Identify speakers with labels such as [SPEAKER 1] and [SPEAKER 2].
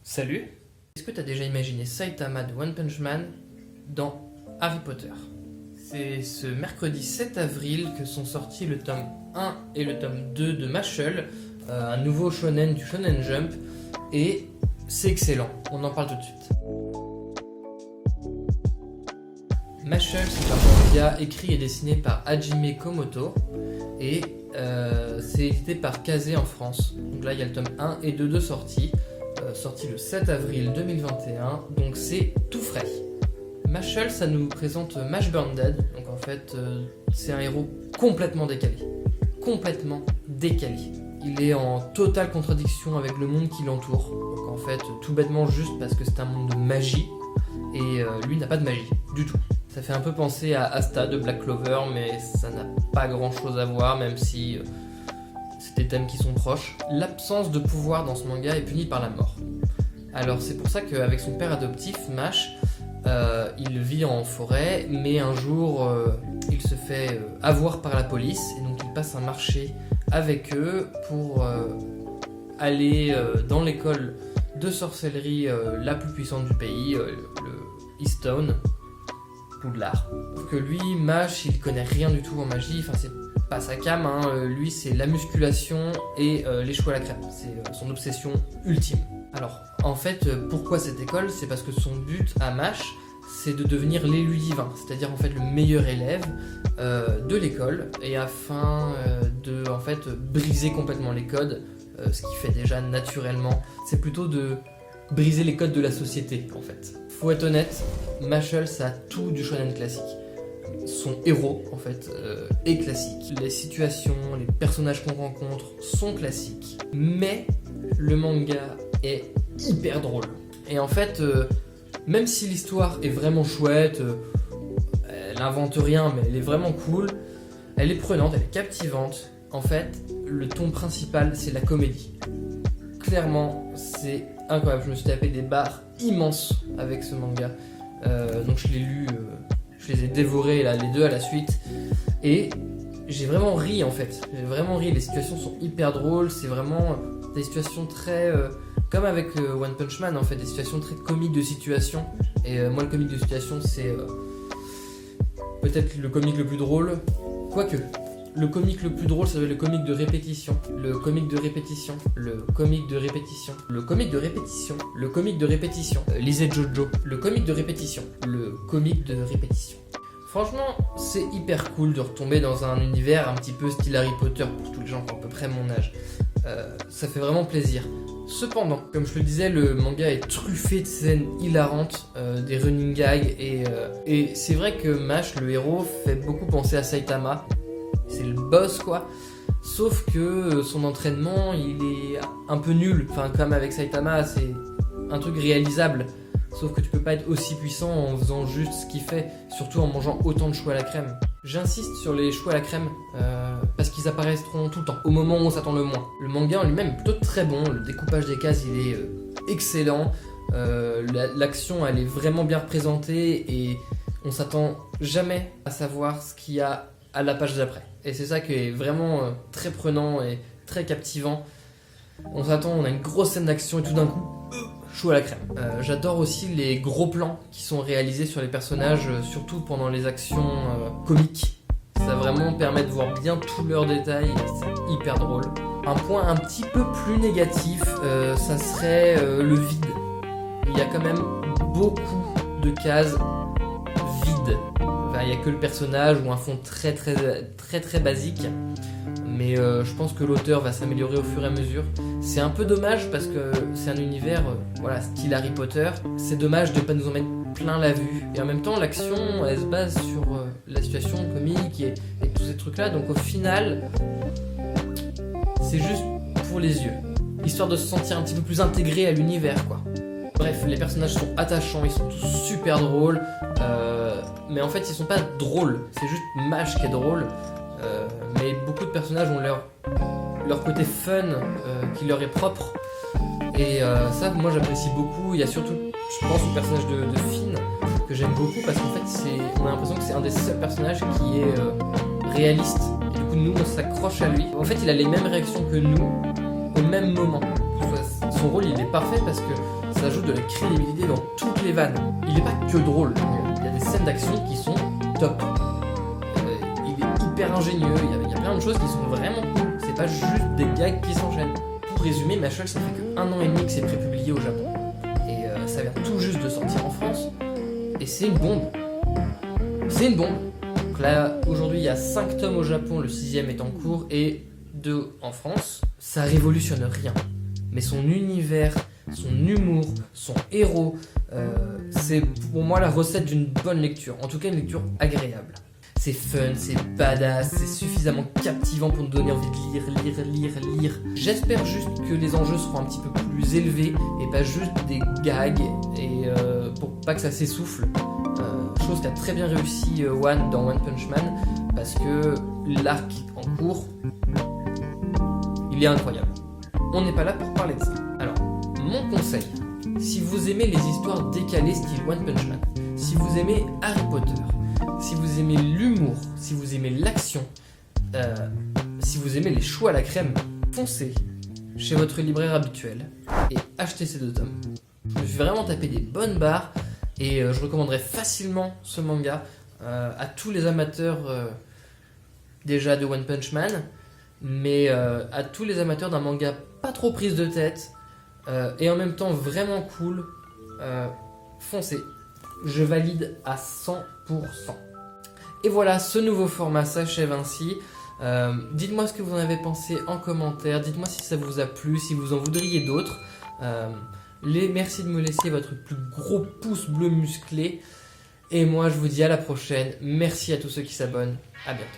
[SPEAKER 1] Salut! Est-ce que tu as déjà imaginé Saitama de One Punch Man dans Harry Potter? C'est ce mercredi 7 avril que sont sortis le tome 1 et le tome 2 de Mashle, un nouveau shonen du Shonen Jump, et c'est excellent, on en parle tout de suite. Mashle, c'est un manga écrit et dessiné par Hajime Komoto, et c'est édité par Kazé en France. Donc là il y a le tome 1 et 2 de sortie, sorti le 7 avril 2021, donc c'est tout frais. Mashle, ça nous présente Mash Burndead, donc en fait c'est un héros complètement décalé. Complètement décalé. Il est en totale contradiction avec le monde qui l'entoure. Donc en fait, tout bêtement juste parce que c'est un monde de magie, et lui n'a pas de magie, du tout. Ça fait un peu penser à Asta de Black Clover, mais ça n'a pas grand chose à voir, même si c'est des thèmes qui sont proches. L'absence de pouvoir dans ce manga est punie par la mort. Alors c'est pour ça qu'avec son père adoptif, Mash, il vit en forêt, mais un jour il se fait avoir par la police, et donc il passe un marché avec eux pour aller dans l'école de sorcellerie la plus puissante du pays, le Easttown, Poudlard. Sauf que lui, Mash, il connaît rien du tout en magie, enfin c'est pas sa cam, hein. Lui c'est la musculation et les choux à la crème, c'est son obsession ultime. Alors en fait, pourquoi cette école? C'est parce que son but à Mash, c'est de devenir l'élu divin, c'est-à-dire en fait le meilleur élève de l'école, et afin de en fait briser complètement les codes, ce qu'il fait déjà naturellement, c'est plutôt de briser les codes de la société en fait. Faut être honnête, Mashle ça a tout du shonen classique. Son héros en fait est classique, les situations, les personnages qu'on rencontre sont classiques, mais le manga est hyper drôle. Et en fait, même si l'histoire est vraiment chouette, elle invente rien, mais elle est vraiment cool, elle est prenante, elle est captivante. En fait, le ton principal, c'est la comédie. Clairement, c'est incroyable. Je me suis tapé des barres immenses avec ce manga. Donc je l'ai lu, je les ai dévorés là, les deux à la suite. Et j'ai vraiment ri en fait. J'ai vraiment ri. Les situations sont hyper drôles. C'est vraiment des situations très... comme avec One Punch Man en fait, des situations très comiques de situation. Et moi le comique de situation c'est peut-être le comique le plus drôle. Quoique, le comique le plus drôle ça va être le comique de répétition. Le comique de répétition. Le comique de répétition. Le comique de répétition. Le comique de répétition. Lisez Jojo. Le comique de répétition. Le comique de répétition. Franchement, c'est hyper cool de retomber dans un univers un petit peu style Harry Potter pour tous les gens qui ont à peu près mon âge. Ça fait vraiment plaisir. Cependant, comme je le disais, le manga est truffé de scènes hilarantes, des running gags, et c'est vrai que Mash, le héros, fait beaucoup penser à Saitama. C'est le boss quoi. Sauf que son entraînement, il est un peu nul. Enfin, comme avec Saitama, c'est un truc réalisable. Sauf que tu peux pas être aussi puissant en faisant juste ce qu'il fait, surtout en mangeant autant de choux à la crème. J'insiste sur les choux à la crème, parce qu'ils apparaîtront tout le temps, au moment où on s'attend le moins. Le manga en lui-même est plutôt très bon, le découpage des cases il est excellent, l'action elle est vraiment bien représentée, et on s'attend jamais à savoir ce qu'il y a à la page d'après. Et c'est ça qui est vraiment très prenant et très captivant. On s'attend, on a une grosse scène d'action et tout d'un coup, chaud à la crème. J'adore aussi les gros plans qui sont réalisés sur les personnages, surtout pendant les actions comiques. Ça vraiment permet de voir bien tous leurs détails, c'est hyper drôle. Un point un petit peu plus négatif, ça serait le vide. Il y a quand même beaucoup de cases vides. Enfin, il n'y a que le personnage ou un fond très basique. Mais je pense que l'auteur va s'améliorer au fur et à mesure. C'est un peu dommage parce que c'est un univers voilà, style Harry Potter. C'est dommage de ne pas nous en mettre plein la vue. Et en même temps, l'action, elle se base sur la situation comique et tous ces trucs-là. Donc au final, c'est juste pour les yeux. Histoire de se sentir un petit peu plus intégré à l'univers, quoi. Bref, les personnages sont attachants, ils sont tous super drôles. Mais en fait, ils sont pas drôles. C'est juste Mash qui est drôle. Mais beaucoup de personnages ont leur côté fun qui leur est propre, et ça moi j'apprécie beaucoup. Il y a surtout, je pense, au personnage de Finn que j'aime beaucoup parce qu'en fait on a l'impression que c'est un des seuls personnages qui est réaliste, et du coup nous on s'accroche à lui. En fait il a les mêmes réactions que nous au même moment, son son rôle il est parfait parce que ça ajoute de la crédibilité dans toutes les vannes. Il n'est pas que drôle, il y a des scènes d'action qui sont top. Il est hyper ingénieux, il y a plein de choses qui sont vraiment cool. C'est pas juste des gags qui s'enchaînent. Pour résumer, Mashle, ça fait que 1 an et demi que c'est prépublié au Japon. Et ça vient tout juste de sortir en France. Et c'est une bombe. C'est une bombe. Donc là, aujourd'hui, il y a 5 tomes au Japon, le 6e est en cours, et 2 en France. Ça révolutionne rien. Mais son univers, son humour, son héros, c'est pour moi la recette d'une bonne lecture. En tout cas, une lecture agréable. C'est fun, c'est badass, c'est suffisamment captivant pour nous donner envie de lire. J'espère juste que les enjeux seront un petit peu plus élevés et pas juste des gags, et pour pas que ça s'essouffle. Chose qu'a très bien réussi One dans One Punch Man, parce que l'arc en cours, il est incroyable. On n'est pas là pour parler de ça. Alors, mon conseil, si vous aimez les histoires décalées style One Punch Man, si vous aimez Harry Potter, si vous aimez l'humour, si vous aimez l'action, si vous aimez les choux à la crème, foncez chez votre libraire habituel et achetez ces 2 tomes. Je me suis vraiment tapé des bonnes barres et je recommanderais facilement ce manga à tous les amateurs déjà de One Punch Man, mais à tous les amateurs d'un manga pas trop prise de tête et en même temps vraiment cool. Foncez, je valide à 100%. Et voilà, ce nouveau format s'achève ainsi. Dites-moi ce que vous en avez pensé en commentaire, dites-moi si ça vous a plu, si vous en voudriez d'autres. Merci de me laisser votre plus gros pouce bleu musclé. Et moi je vous dis à la prochaine. Merci à tous ceux qui s'abonnent. À bientôt.